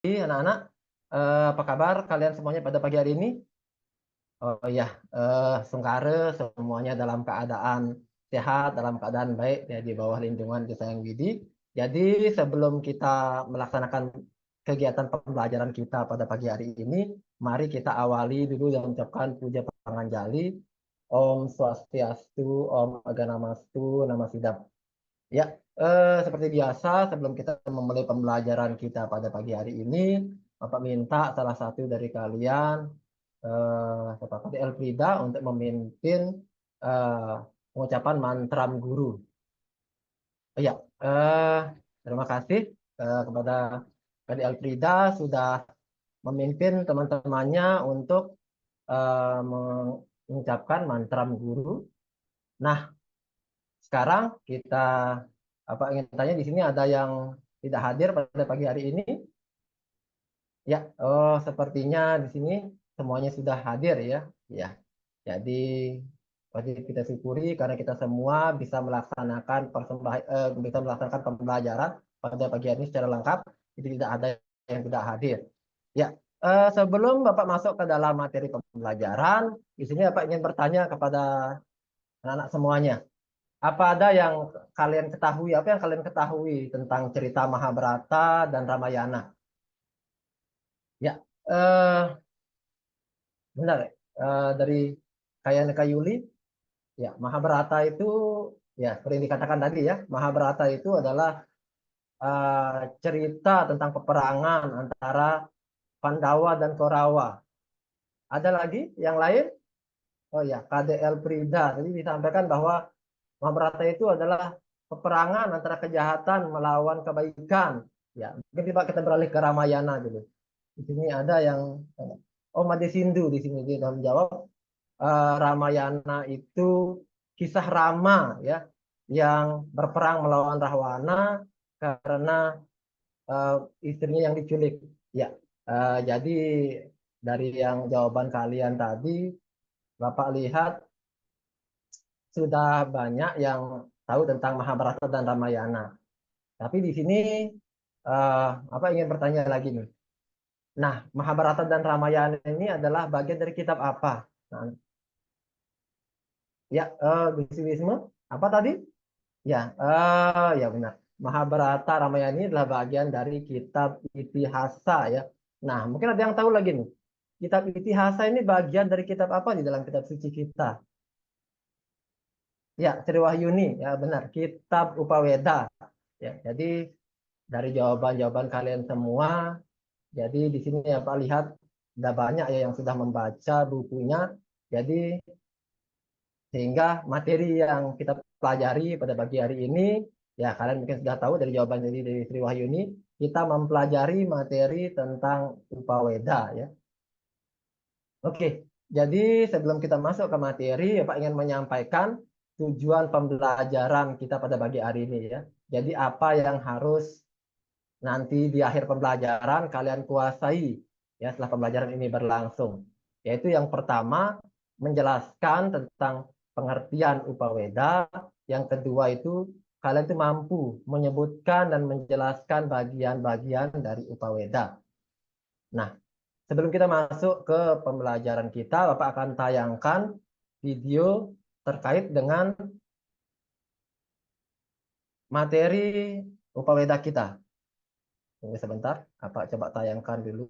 anak-anak, apa kabar kalian semuanya pada pagi hari ini? Oh ya, Sungkare semuanya dalam keadaan sehat, dalam keadaan baik ya di bawah lindungan Desa Yang Widi. Jadi sebelum kita melaksanakan kegiatan pembelajaran kita pada pagi hari ini, mari kita awali dulu dengan mengucapkan puja Panganjali, Om Swastiastu, Om Aganamastu, Nama Sidap. Ya, seperti biasa sebelum kita memulai pembelajaran kita pada pagi hari ini, Bapak minta salah satu dari kalian, Bapak Elfrida untuk memimpin eh, pengucapan mantra guru. Ya, terima kasih kepada Kak Elfrida sudah memimpin teman-temannya untuk mengucapkan mantra guru. Nah, sekarang kita ingin tanya di sini ada yang tidak hadir pada pagi hari ini? Ya, oh sepertinya di sini semuanya sudah hadir ya. Ya, jadi wajib kita syukuri karena kita semua bisa melaksanakan pembelajaran pada pagi hari ini secara lengkap. Jadi tidak ada yang tidak hadir. Ya, sebelum Bapak masuk ke dalam materi pembelajaran, di sini Bapak ingin bertanya kepada anak-anak semuanya. Apa ada yang kalian ketahui? Apa yang kalian ketahui tentang cerita Mahabharata dan Ramayana? Ya, benar. Dari Kak Yuli, ya Mahabharata itu ya seperti yang dikatakan tadi ya, Mahabharata itu adalah cerita tentang peperangan antara Pandawa dan Korawa. Ada lagi yang lain? Oh ya, KDL Prida. Jadi disampaikan bahwa Mahabharata itu adalah peperangan antara kejahatan melawan kebaikan. Ya, mungkin kita beralih ke Ramayana dulu. Di sini ada yang Made Sindu di sini dia menjawab Ramayana itu kisah Rama ya yang berperang melawan Rahwana karena istrinya yang diculik. Ya, jadi dari yang jawaban kalian tadi, Bapak lihat sudah banyak yang tahu tentang Mahabharata dan Ramayana. Tapi di sini apa ingin bertanya lagi nih. Nah, Mahabharata dan Ramayana ini adalah bagian dari kitab apa? Nah, ya, Gusti Wisnu, apa tadi? Ya, ya benar. Mahabharata Ramayana ini adalah bagian dari kitab Itihasa ya. Nah, mungkin ada yang tahu lagi nih. Kitab Itihasa ini bagian dari kitab apa di dalam kitab suci kita? Ya, Sri Wahyuni, ya benar. Kitab Upaweda. Ya, jadi dari jawaban-jawaban kalian semua, jadi di sini ya Pak lihat ada banyak ya yang sudah membaca bukunya. Jadi sehingga materi yang kita pelajari pada pagi hari ini, ya kalian mungkin sudah tahu dari jawaban dari Sri Wahyuni, kita mempelajari materi tentang Upaweda ya. Oke, jadi sebelum kita masuk ke materi, Pak ingin menyampaikan tujuan pembelajaran kita pada pagi hari ini ya. Jadi apa yang harus nanti di akhir pembelajaran kalian kuasai ya setelah pembelajaran ini berlangsung. Yaitu yang pertama menjelaskan tentang pengertian Upaweda, yang kedua itu kalian itu mampu menyebutkan dan menjelaskan bagian-bagian dari Upaweda. Nah, sebelum kita masuk ke pembelajaran kita, Bapak akan tayangkan video terkait dengan materi Upaweda kita. Tunggu sebentar, Bapak coba tayangkan dulu.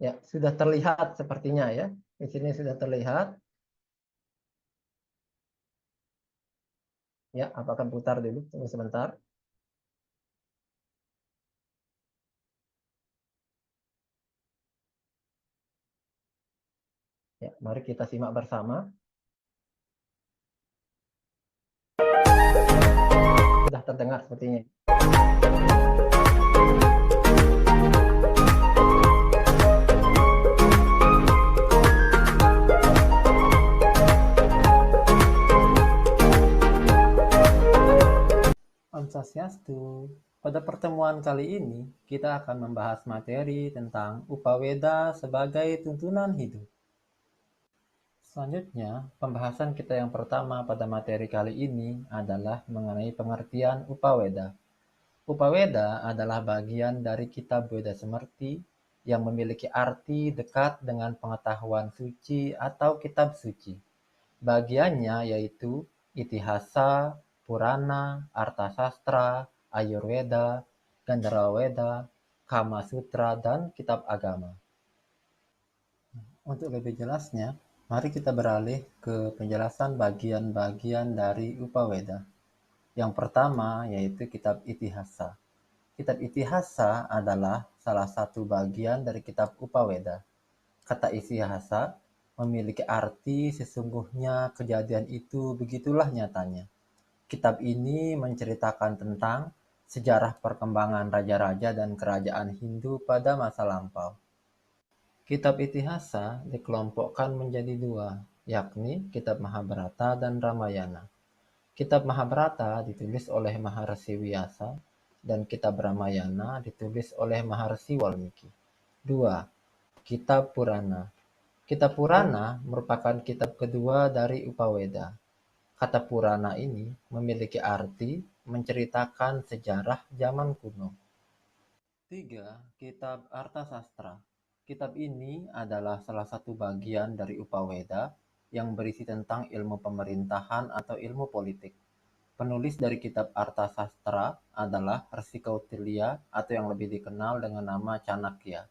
Ya, sudah terlihat sepertinya ya. Di sini sudah terlihat. Ya, apakah putar dulu? Tunggu sebentar. Ya, mari kita simak bersama. Sudah terdengar sepertinya. Om Swastiastu. Pada pertemuan kali ini, kita akan membahas materi tentang Upaweda sebagai tuntunan hidup. Selanjutnya, pembahasan kita yang pertama pada materi kali ini adalah mengenai pengertian Upaweda. Upaweda adalah bagian dari kitab Weda Semerti yang memiliki arti dekat dengan pengetahuan suci atau kitab suci. Bagiannya yaitu Itihasa, Purana, Artasastra, Ayurveda, Gandharwaveda, Kama Sutra, dan kitab agama. Untuk lebih jelasnya, mari kita beralih ke penjelasan bagian-bagian dari Upaweda. Yang pertama yaitu kitab Itihasa. Kitab Itihasa adalah salah satu bagian dari kitab Upaweda. Kata Itihasa memiliki arti sesungguhnya kejadian itu begitulah nyatanya. Kitab ini menceritakan tentang sejarah perkembangan raja-raja dan kerajaan Hindu pada masa lampau. Kitab Itihasa dikelompokkan menjadi dua, yakni Kitab Mahabharata dan Ramayana. Kitab Mahabharata ditulis oleh Maharsi Vyasa dan Kitab Ramayana ditulis oleh Maharsi Walmiki. 2. Kitab Purana. Kitab Purana merupakan kitab kedua dari Upaweda. Kata Purana ini memiliki arti menceritakan sejarah zaman kuno. 3. Kitab Artasastra. Kitab ini adalah salah satu bagian dari Upaweda yang berisi tentang ilmu pemerintahan atau ilmu politik. Penulis dari kitab Artasastra adalah Rsi Kautilya atau yang lebih dikenal dengan nama Chanakya.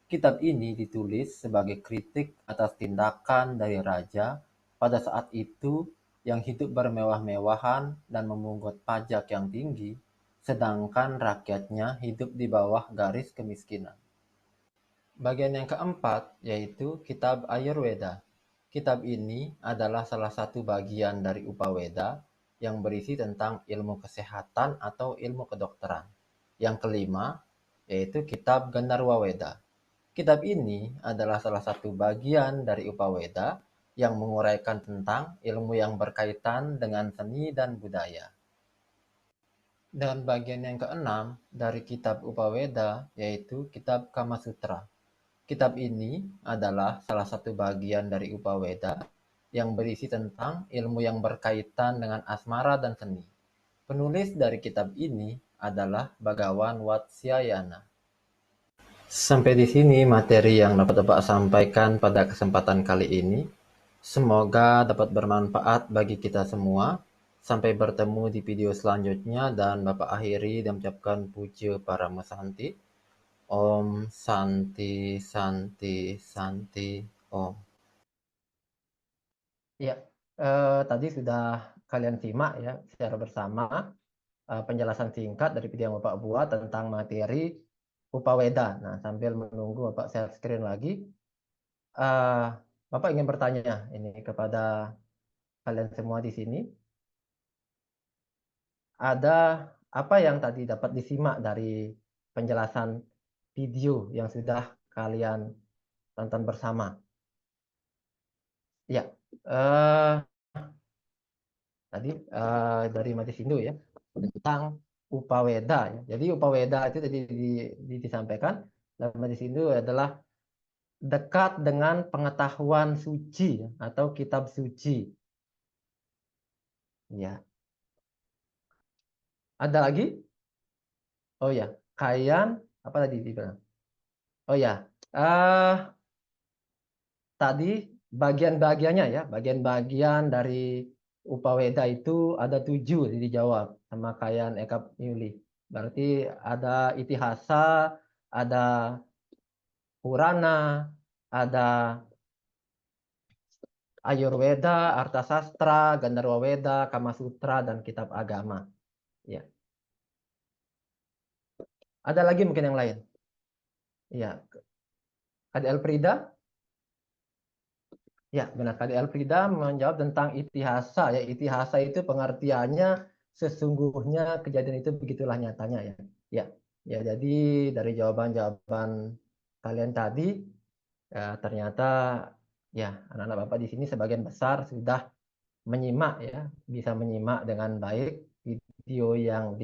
Kitab ini ditulis sebagai kritik atas tindakan dari raja pada saat itu yang hidup bermewah-mewahan dan memungut pajak yang tinggi, sedangkan rakyatnya hidup di bawah garis kemiskinan. Bagian yang keempat yaitu Kitab Ayurveda. Kitab ini adalah salah satu bagian dari Upaweda yang berisi tentang ilmu kesehatan atau ilmu kedokteran. Yang kelima yaitu Kitab Gandharwaveda. Kitab ini adalah salah satu bagian dari Upaweda yang menguraikan tentang ilmu yang berkaitan dengan seni dan budaya. Dan bagian yang keenam dari kitab Upaweda yaitu kitab Kama Sutra. Kitab ini adalah salah satu bagian dari Upaweda yang berisi tentang ilmu yang berkaitan dengan asmara dan seni. Penulis dari kitab ini adalah Bhagawan Watsyayana. Sampai di sini materi yang dapat Bapak sampaikan pada kesempatan kali ini. Semoga dapat bermanfaat bagi kita semua. Sampai bertemu di video selanjutnya dan Bapak akhiri dan mengucapkan puja Parama Santi. Om Santi Santi Santi Om. Ya, tadi sudah kalian simak ya secara bersama penjelasan singkat dari video yang Bapak buat tentang materi Upaweda. Nah, sambil menunggu Bapak share screen lagi, eh, Bapak ingin bertanya ini kepada kalian semua di sini, ada apa yang tadi dapat disimak dari penjelasan video yang sudah kalian tonton bersama? Ya, tadi dari Majlis Hindu ya tentang Upaweda ya. Jadi Upaweda itu tadi disampaikan dalam Majlis Hindu adalah dekat dengan pengetahuan suci ya, atau kitab suci. Ya, ada lagi? Oh ya, Kayan apa tadi dibilang? Oh ya, eh tadi bagian-bagiannya ya, bagian-bagian dari Upaweda itu ada 7 dijawab sama Kayan Eka Yuli. Berarti ada Itihasa, ada Purana, ada Ayurveda, Artasastra, Gandharwaveda, Kama Sutra, dan Kitab Agama. Ya. Ada lagi mungkin yang lain? Ya, Kak Elfrida? Ya, benar. Kak Elfrida menjawab tentang itihasa. Ya, itihasa itu pengertiannya sesungguhnya kejadian itu begitulah nyatanya ya. Ya, ya. Jadi dari jawaban-jawaban kalian tadi, ya, ternyata ya anak-anak Bapak di sini sebagian besar sudah menyimak ya, bisa menyimak dengan baik video yang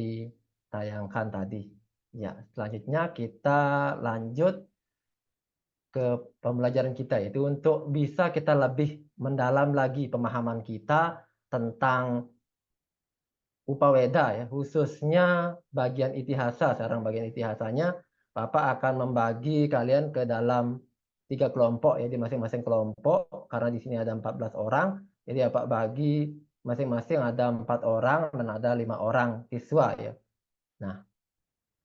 tayangkan tadi. Ya, selanjutnya kita lanjut ke pembelajaran kita, yaitu untuk bisa kita lebih mendalam lagi pemahaman kita tentang Upaweda ya, khususnya bagian itihasa. Sekarang bagian itihasanya, Bapak akan membagi kalian ke dalam 3 kelompok ya, di masing-masing kelompok, karena di sini ada 14 orang, jadi Bapak bagi masing-masing ada 4 orang dan ada 5 orang siswa ya. Nah,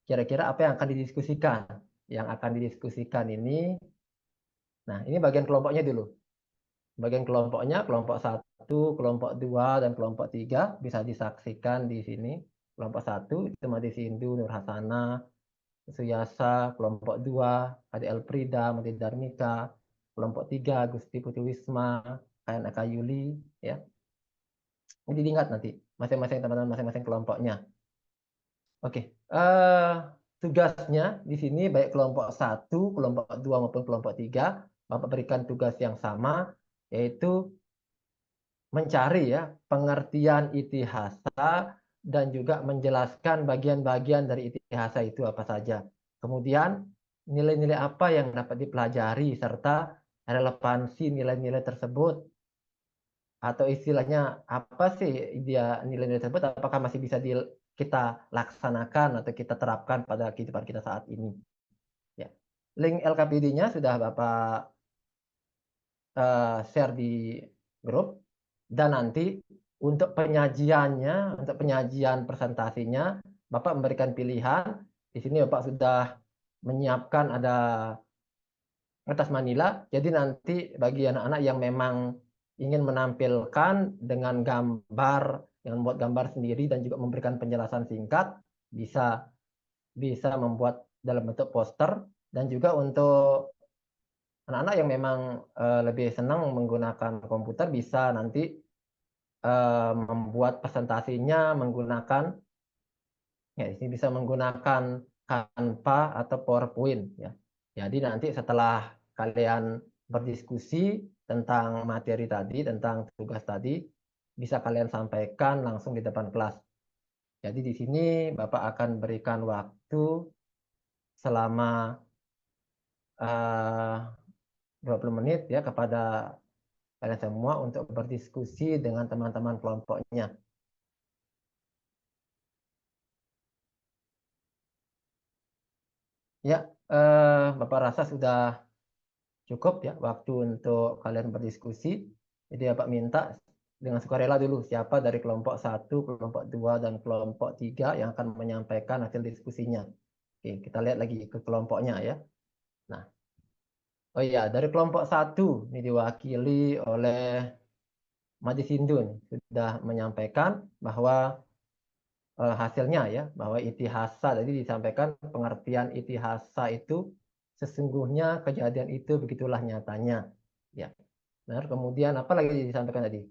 kira-kira apa yang akan didiskusikan? Yang akan didiskusikan ini, nah ini bagian kelompoknya dulu. Bagian kelompoknya, kelompok 1, kelompok 2, dan kelompok 3 bisa disaksikan di sini. Kelompok 1 itu Mati Sindu, Nur Hasana, Suyasa. Kelompok 2 Adi Elfrida, Mati Darmika. Kelompok 3 Gusti Putri Wisma, Kayan Eka Yuli. Ya. Ini diingat nanti masing-masing teman-teman masing-masing kelompoknya. Oke, tugasnya di sini baik kelompok 1, kelompok 2 maupun kelompok 3, Bapak berikan tugas yang sama, yaitu mencari ya pengertian itihasa dan juga menjelaskan bagian-bagian dari itihasa itu apa saja. Kemudian nilai-nilai apa yang dapat dipelajari serta relevansi nilai-nilai tersebut, atau istilahnya apa sih dia nilai-nilai tersebut, apakah masih bisa kita laksanakan atau kita terapkan pada kehidupan kita saat ini. Ya. Link LKPD-nya sudah Bapak share di grup, dan nanti untuk penyajiannya, untuk penyajian presentasinya, Bapak memberikan pilihan. Di sini Bapak sudah menyiapkan ada kertas manila, jadi nanti bagi anak-anak yang memang ingin menampilkan dengan gambar, yang membuat gambar sendiri dan juga memberikan penjelasan singkat, bisa bisa membuat dalam bentuk poster. Dan juga untuk anak-anak yang memang lebih senang menggunakan komputer, bisa nanti membuat presentasinya menggunakan, ya ini bisa menggunakan Canva atau PowerPoint ya. Jadi nanti setelah kalian berdiskusi tentang materi tadi, tentang tugas tadi, bisa kalian sampaikan langsung di depan kelas. Jadi di sini Bapak akan berikan waktu selama 20 menit ya kepada kalian semua untuk berdiskusi dengan teman-teman kelompoknya. Ya, Bapak rasa sudah cukup ya waktu untuk kalian berdiskusi. Jadi Bapak minta dengan sukarela dulu siapa dari kelompok 1, kelompok 2, dan kelompok 3 yang akan menyampaikan hasil diskusinya. Oke, kita lihat lagi ke kelompoknya ya. Nah, oh iya, dari kelompok 1 ini diwakili oleh Madi Sindun sudah menyampaikan bahwa hasilnya ya, bahwa itihasa tadi disampaikan pengertian itihasa itu sesungguhnya kejadian itu begitulah nyatanya. Ya. Benar. Kemudian apa lagi disampaikan tadi?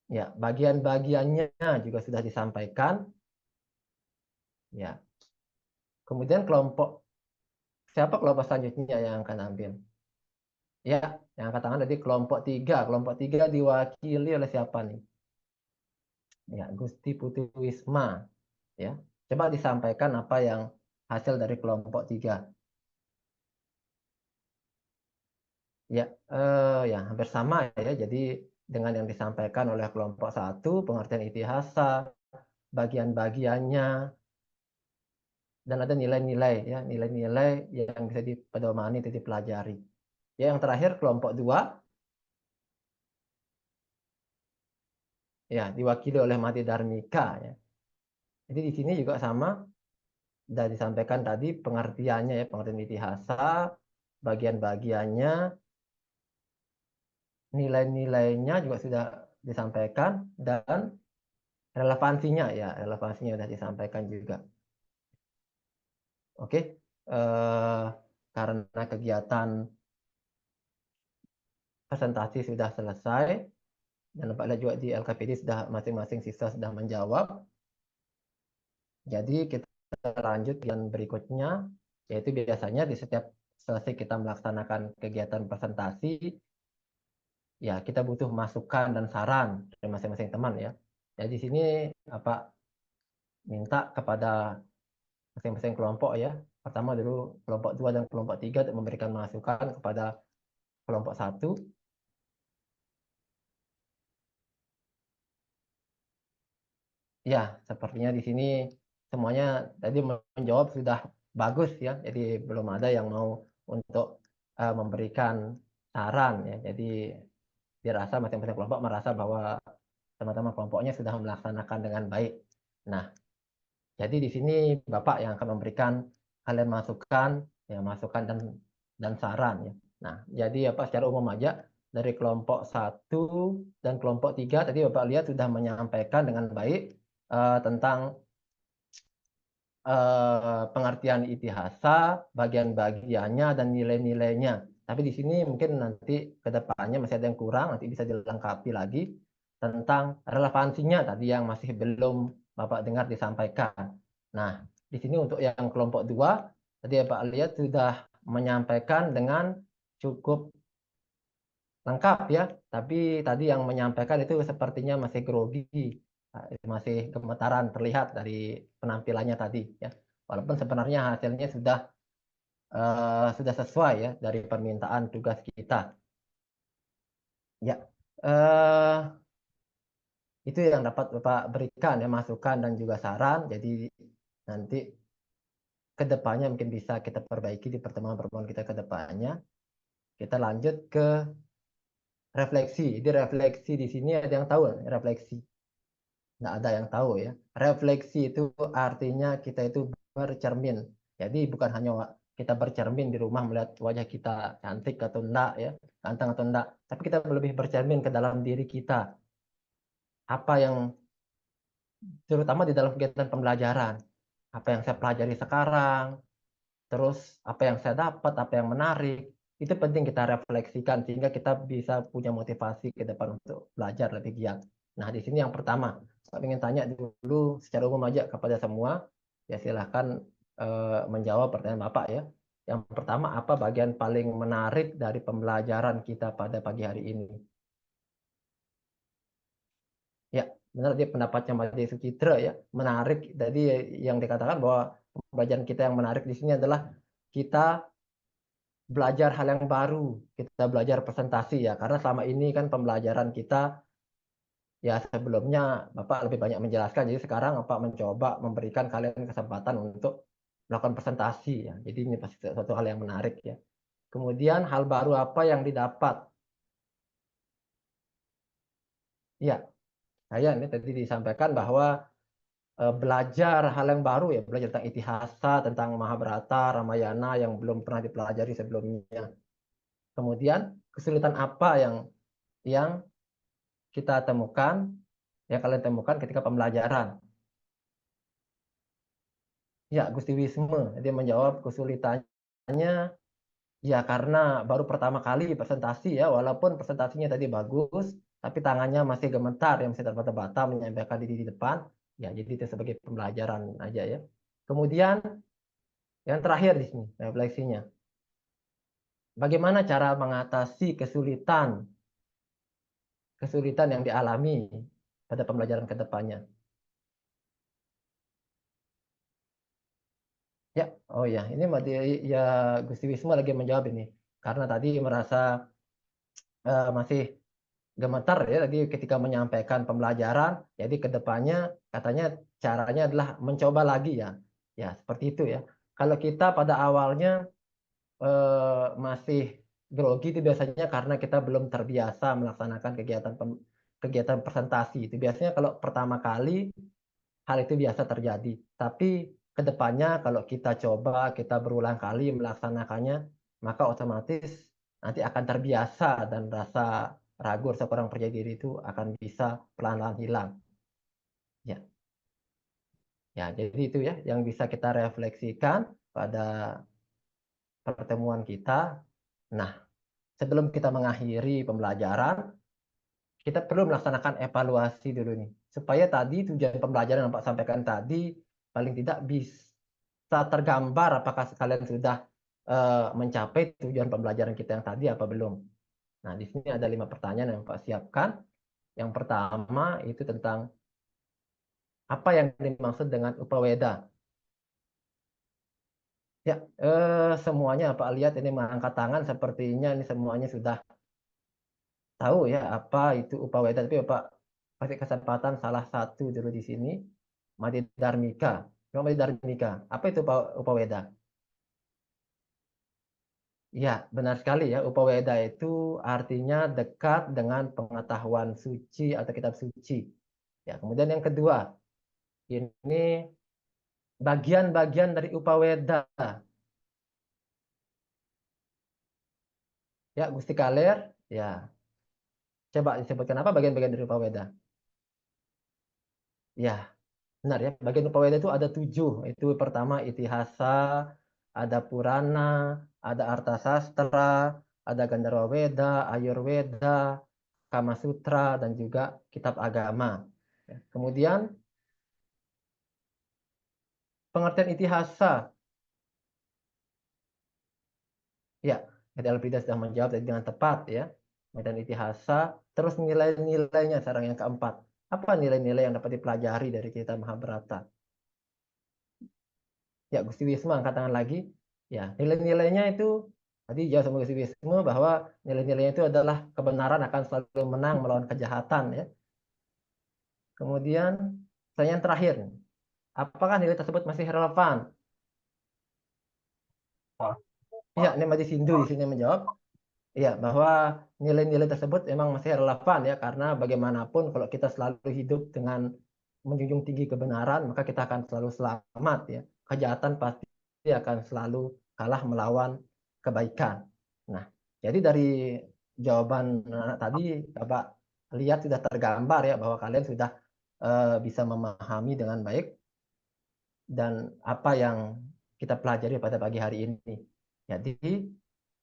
Ya, bagian-bagiannya juga sudah disampaikan. Ya. Kemudian siapa kelompok selanjutnya yang akan ambil? Ya, yang angkat tangan tadi kelompok 3. Kelompok 3 diwakili oleh siapa nih? Ya, Gusti Putri Wisma. Ya. Coba disampaikan apa yang hasil dari kelompok 3. Ya, ya hampir sama ya. Jadi dengan yang disampaikan oleh kelompok 1, pengertian itihasa, bagian-bagiannya, dan ada nilai-nilai ya, nilai-nilai yang bisa dipedomani atau dipelajari. Ya, yang terakhir kelompok 2 ya diwakili oleh Mati Darmika ya. Jadi di sini juga sama, sudah disampaikan tadi pengertiannya ya, pengertian itihasa, bagian-bagiannya, nilai-nilainya juga sudah disampaikan, dan relevansinya ya, relevansinya sudah disampaikan juga. Oke, karena kegiatan presentasi sudah selesai, dan Bapak lihat juga di LKPD sudah masing-masing siswa sudah menjawab. Jadi kita lanjut yang berikutnya, yaitu biasanya di setiap selesai kita melaksanakan kegiatan presentasi, ya kita butuh masukan dan saran dari masing-masing teman ya. Jadi di sini Bapak minta kepada masing-masing kelompok ya. Pertama dulu kelompok 2 dan kelompok 3 untuk memberikan masukan kepada kelompok 1. Ya, sepertinya di sini semuanya tadi menjawab sudah bagus ya. Jadi belum ada yang mau untuk memberikan saran ya. Jadi dirasa masing-masing kelompok merasa bahwa teman-teman kelompoknya sudah melaksanakan dengan baik. Nah, jadi di sini Bapak yang akan memberikan kalian masukan, ya masukan dan saran ya. Nah, jadi apa secara umum aja dari kelompok 1 dan kelompok 3 tadi Bapak lihat sudah menyampaikan dengan baik tentang pengertian itihasa, bagian-bagiannya dan nilai-nilainya. Tapi di sini mungkin nanti ke depannya masih ada yang kurang, nanti bisa dilengkapi lagi tentang relevansinya tadi yang masih belum Bapak dengar disampaikan. Nah, di sini untuk yang kelompok 2, tadi Bapak lihat sudah menyampaikan dengan cukup lengkap ya, tapi tadi yang menyampaikan itu sepertinya masih grogi, masih gemetaran terlihat dari penampilannya tadi ya. Walaupun sebenarnya hasilnya sudah sesuai ya dari permintaan tugas kita. Ya, eh, itu yang dapat Bapak berikan ya masukan dan juga saran. Jadi nanti ke depannya mungkin bisa kita perbaiki di pertemuan-pertemuan kita ke depannya. Kita lanjut ke refleksi. Jadi refleksi di sini ada yang tahu refleksi? Nggak ada yang tahu ya. Refleksi itu artinya kita itu bercermin. Jadi bukan hanya kita bercermin di rumah melihat wajah kita cantik atau enggak ya, ganteng atau enggak, tapi kita lebih bercermin ke dalam diri kita. Apa yang terutama di dalam kegiatan pembelajaran, apa yang saya pelajari sekarang, terus apa yang saya dapat, apa yang menarik, itu penting kita refleksikan sehingga kita bisa punya motivasi ke depan untuk belajar lebih giat. Nah, di sini yang pertama, saya ingin tanya dulu secara umum aja kepada semua, ya silahkan menjawab pertanyaan Bapak ya. Yang pertama, apa bagian paling menarik dari pembelajaran kita pada pagi hari ini? Ya, benar dia pendapatnya Made Sucitra ya, menarik. Jadi yang dikatakan bahwa pembelajaran kita yang menarik di sini adalah kita belajar hal yang baru, kita belajar presentasi ya, karena selama ini kan pembelajaran kita ya sebelumnya Bapak lebih banyak menjelaskan, jadi sekarang Bapak mencoba memberikan kalian kesempatan untuk melakukan presentasi ya, jadi ini pasti suatu hal yang menarik ya. Kemudian hal baru apa yang didapat? Ya, saya ini tadi disampaikan bahwa belajar hal yang baru ya, belajar tentang itihasa, tentang Mahabharata, Ramayana yang belum pernah dipelajari sebelumnya. Kemudian kesulitan apa yang kita temukan, yang kalian temukan ketika pembelajaran. Ya, Gusti Wisme, dia menjawab kesulitannya ya karena baru pertama kali presentasi ya, walaupun presentasinya tadi bagus, tapi tangannya masih gemetar, yang masih terbata-bata menyampaikan diri di depan. Ya, jadi itu sebagai pembelajaran aja ya. Kemudian yang terakhir di sini refleksinya. Bagaimana cara mengatasi kesulitan yang dialami pada pembelajaran ke depannya? Ya, oh ya, ini ya Gusti Wisma lagi menjawab ini karena tadi merasa masih gemetar ya tadi ketika menyampaikan pembelajaran. Jadi ke depannya katanya caranya adalah mencoba lagi ya. Ya, seperti itu ya. Kalau kita pada awalnya masih grogi itu biasanya karena kita belum terbiasa melaksanakan kegiatan presentasi. Itu biasanya kalau pertama kali hal itu biasa terjadi. Tapi kedepannya kalau kita coba, kita berulang kali melaksanakannya, maka otomatis nanti akan terbiasa dan rasa ragu, rasa kurang percaya diri itu akan bisa pelan-pelan hilang. Ya, ya, jadi itu ya yang bisa kita refleksikan pada pertemuan kita. Nah, sebelum kita mengakhiri pembelajaran, kita perlu melaksanakan evaluasi dulu nih, supaya tadi tujuan pembelajaran yang Pak sampaikan tadi paling tidak bisa tergambar apakah kalian sudah mencapai tujuan pembelajaran kita yang tadi apa belum. Nah, di sini ada 5 pertanyaan yang Pak siapkan. Yang pertama itu tentang apa yang dimaksud dengan upaweda. Ya, semuanya Pak lihat ini mengangkat tangan sepertinya ini semuanya sudah tahu ya apa itu Upaweda. Tapi Bapak kasih kesempatan salah satu dulu di sini, Mati Darmika. Mati Darmika, apa itu Upaweda? Ya, benar sekali ya. Upaweda itu artinya dekat dengan pengetahuan suci atau kitab suci. Ya, kemudian yang kedua, ini bagian-bagian dari Upaweda. Ya, Gusti Kaler, ya. Coba disebutkan apa bagian-bagian dari Upaweda? Ya, benar ya. Bagian Upaweda itu ada 7. Itu pertama Itihasa, ada Purana, ada Artasastra, ada Gandharwa Weda, Ayurweda, Kama Sutra, dan juga kitab agama. Ya, kemudian pengertian Itihasa, ya, Tadi Alvida sudah menjawab tadi dengan tepat ya. Pengertian Itihasa, terus nilai-nilainya sekarang yang keempat. Apa nilai-nilai yang dapat dipelajari dari kitab Mahabharata? Ya, Gusti Wisma angkat tangan lagi. Ya, nilai-nilainya itu tadi jauh sama Gusti Wisma bahwa nilai-nilainya itu adalah kebenaran akan selalu menang melawan kejahatan ya. Kemudian pertanyaan terakhir, apakah nilai tersebut masih relevan? Iya, ini Madi Sindu di sini menjawab. Iya, bahwa nilai-nilai tersebut memang masih relevan ya karena bagaimanapun kalau kita selalu hidup dengan menjunjung tinggi kebenaran, maka kita akan selalu selamat ya. Kejahatan pasti akan selalu kalah melawan kebaikan. Nah, jadi dari jawaban anak tadi Bapak lihat sudah tergambar ya bahwa kalian sudah bisa memahami dengan baik dan apa yang kita pelajari pada pagi hari ini. Jadi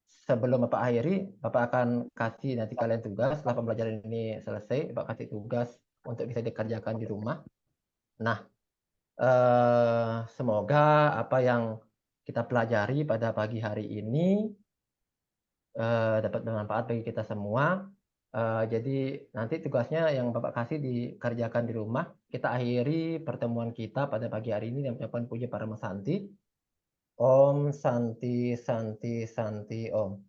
sebelum Bapak akhiri, Bapak akan kasih nanti kalian tugas setelah pembelajaran ini selesai, Bapak kasih tugas untuk bisa dikerjakan di rumah. Nah, semoga apa yang kita pelajari pada pagi hari ini dapat bermanfaat bagi kita semua. Jadi nanti tugasnya yang Bapak kasih dikerjakan di rumah. Kita akhiri pertemuan kita pada pagi hari ini dengan mengucapkan puji Parama Santi. Om Santi Santi Santi Om.